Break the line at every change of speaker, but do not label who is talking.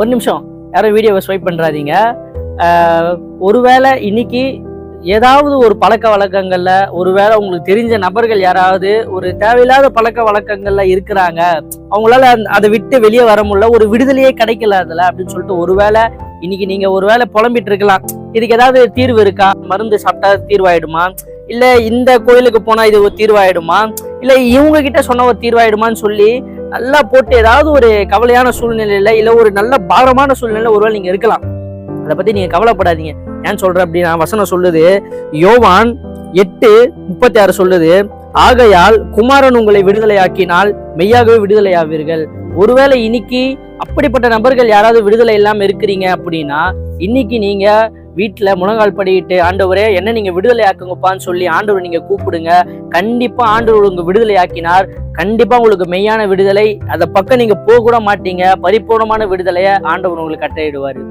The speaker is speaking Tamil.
ஒரு நிமிஷம், யாரும் வீடியோவை ஸ்வைப் பண்றாதீங்க. ஒருவேளை இன்னைக்கு ஏதாவது ஒரு பழக்க வழக்கங்கள்ல, ஒருவேளை உங்களுக்கு தெரிஞ்ச நபர்கள் யாராவது ஒரு தேவையில்லாத பழக்க வழக்கங்கள்ல இருக்கிறாங்க, அவங்களால அதை விட்டு வெளியே வர முடியல, ஒரு விடுதலையே கிடைக்கல அதுல அப்படின்னு சொல்லிட்டு ஒருவேளை இன்னைக்கு நீங்க ஒருவேளை புலம்பிட்டு இருக்கலாம். இதுக்கு ஏதாவது தீர்வு இருக்கா? மருந்து சாப்பிட்டா தீர்வாயிடுமா? இல்ல இந்த கோயிலுக்கு போனா இது ஒரு தீர்வாயிடுமா? இல்ல இவங்க கிட்ட சொன்ன ஒரு தீர்வாயிடுமான்னு சொல்லி நல்லா போட்டு ஏதாவது ஒரு கவலையான சூழ்நிலையில, இல்ல ஒரு நல்ல பாரமான சூழ்நிலையில ஒருவேளை நீங்க இருக்கலாம். அதை பத்தி நீங்க கவலைப்படாதீங்க. ஏன் சொல்றேன் அப்படின்னா, வசனம் சொல்லுது, யோவான் 8:36 சொல்லுது, ஆகையால் குமாரன் உங்களை விடுதலையாக்கினால் மெய்யாகவே விடுதலையாவீர்கள். ஒருவேளை இன்னைக்கு அப்படிப்பட்ட நபர்கள் யாராவது விடுதலை இல்லாம இருக்கிறீங்க அப்படின்னா, இன்னைக்கு நீங்க வீட்டுல முழங்கால் படிட்டு, ஆண்டவரே என்ன நீங்க விடுதலை ஆக்குங்கப்பான்னு சொல்லி ஆண்டவர் நீங்க கூப்பிடுங்க. கண்டிப்பா ஆண்டவர் உங்க விடுதலை ஆக்கினார். கண்டிப்பா உங்களுக்கு மெய்யான விடுதலை, அதை பக்கம் நீங்க போக கூட மாட்டீங்க. பரிபூர்ணமான விடுதலையை ஆண்டவர் உங்களுக்கு கட்டளையிடுவாரு.